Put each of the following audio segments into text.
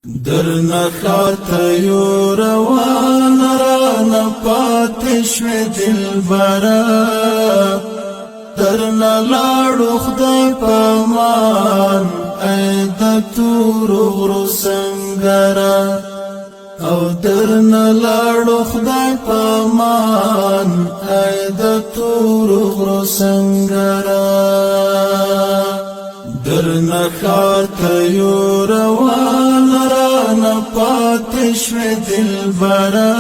درنا خاطه یو روان رانا پاتې شوې دلبره درنا لاړو خدای پامان ای د تورو غرو سنګره او درنا لاړو خدای پامان ای د تورو غرو سنګره درنا خاطه یو روان رانا پاتې شوې دلبره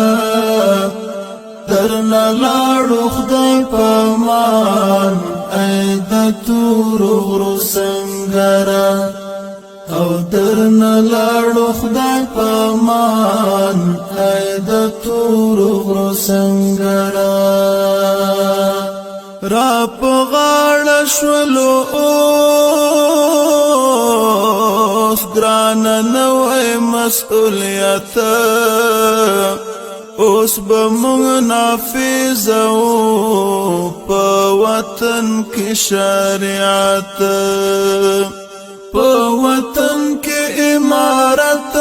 درنا لاړو خدای پامان ای د تورو غرو سنګره او درنا لاړو خدای پامان ای د تورو غرو سنګره را په غاړه شولو اوس ګران نوې مسؤلیت اوس به موږ نافذو په وطن کې شریعت په وطن کې امارت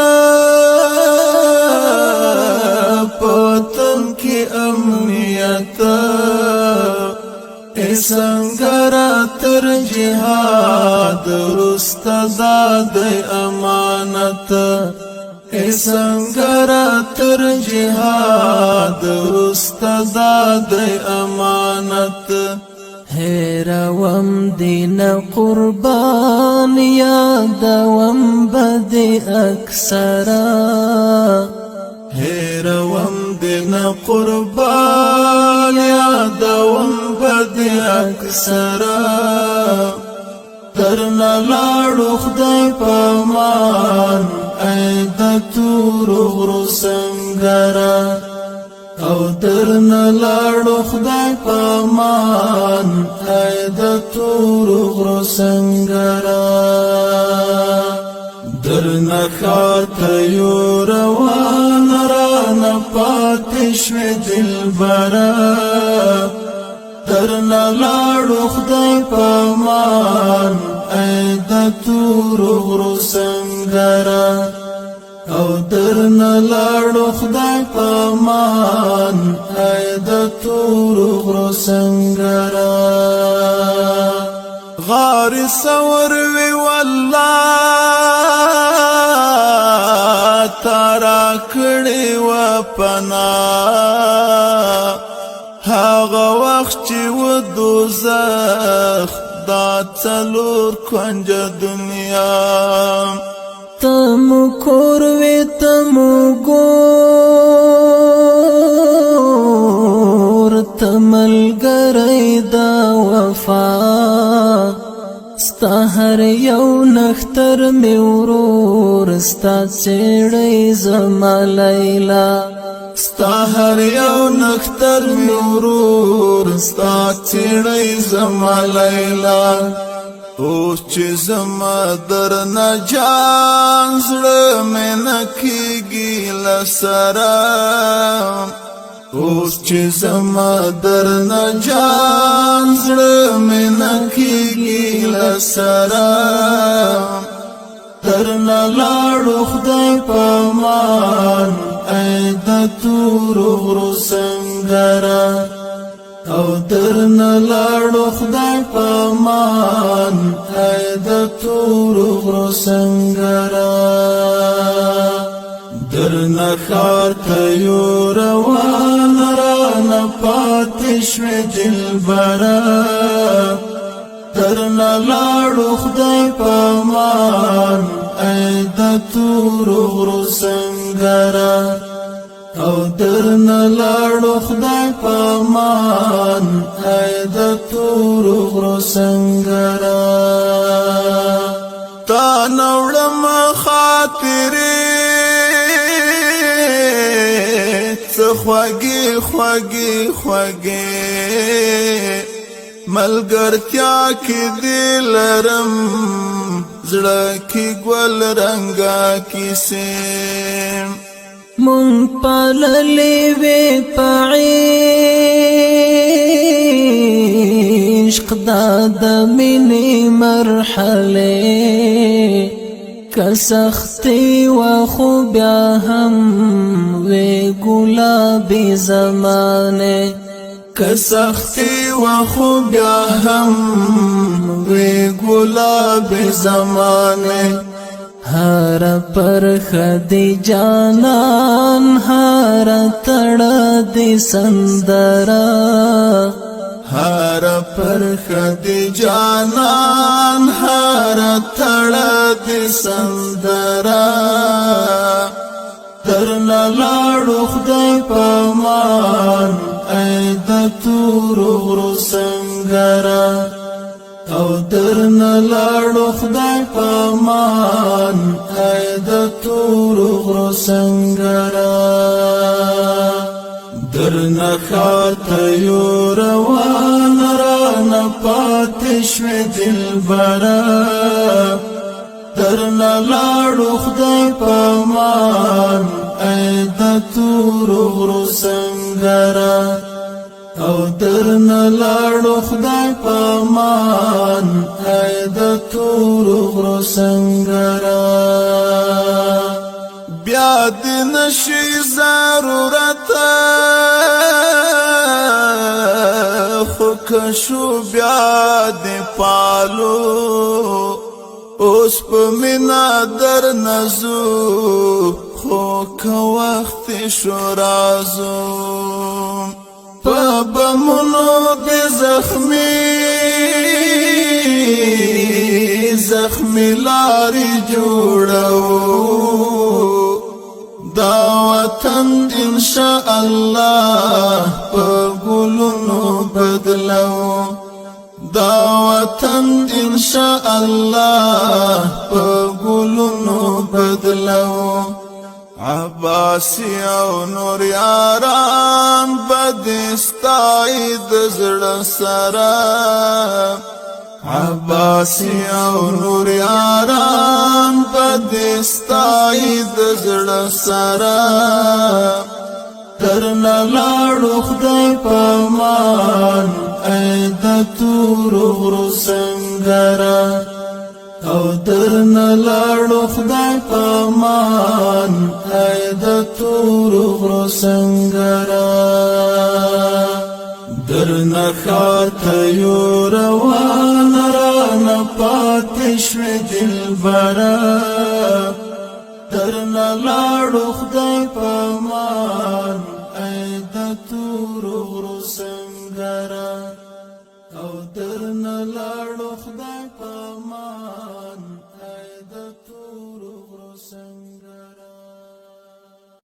په وطن کې امنیت سنگرا تر جهاد رستزاد امانت سنگرا تر جهاد رستزاد امانت هیروم دین قربان یادوم بد اکثرا هیروم دین قربان یادوم بد اکثرا درنا لاړو خدای پامان ای د تورو غرو سنګره او درنا لاړو خدای پامان ای د تورو غرو سنګره درنا خاطه یو روان رانا پاتې شوې دلبره درنا لاړو خدای پامان ای د تورو غرو سنګره او درنا لاړو خدای پامان ای د تورو غرو سنګره غار سور وی والله تارا کړي و پنا هاغه وخت چې و دوزخ دا څلور کنج دنیا تم کور وی تم ګور تملګری دا وفا ستا هر یو نختر می ورور ستا چیړی زما لیلا ستا هر یو نختر می ورور ستا چیړی زما لیلا اوس چې زما درنه جان زړه مې نه کېږي له سره اوس چې زما درنه جان زړه مې نه کېږي له سره درنه لاړو خدای پامان ای د تورو غرو سنګره او درنا لاړو خدای پامان ای د تورو غرو سنګره درنا خاطه یو روان رانا پاتې شوې دلبره درنا لاړو خدای پامان ای د تورو غرو سنګره او درنا لاړو خدای پامان ای د تورو غرو سنګره تا نوړم خاطرې څه خوږې خوږې خوږې ملګرتیا کې دې لرم زړه کې ګل رنګا کیسې مون پاللې وې پعشق د مینې مرحله کسختی و خو بیا هم وی گلابی زمانه کسختی و خو بیا هم وی گلابی زمانه هر پر خدی جانان هر تڑ دی سندرا هر پر خدی جانان هر تڑ دی سندرا درنا لاړو خدای پامان ای د تورو غرو سنگرا او درنا لاړو خدای پامان ای د تورو غرو سنگرا درنا خاطیو روان رانا پاتشوی دلبرا درنا لاړو خدای پامان ای د تورو غرو سنگرا او درنا لاړو خدای پامان ای د تورو غرو سنگرا بیا د نشي ضرورت خو کشو بیا د پالو اوس په مینا در نزو خو که وخت شو رازو په بمونو د زخمی لاری جوړو دا وطن انشاءالله په ګلونو بدلو دا وطن انشاءالله په ګلونو بدلو عباسی او نور یاران بدستای د زړه سره عباسی او نور یاران بدستای د زړه سره درنا لاړو خدای پامان ای د تورو غرو سنگرا او درنا لاړو خدای پامان ای د تورو غرو سنگرا درنا خاطیو روان رانا پاتشوی دلبرا درنا لاړو خدای پامان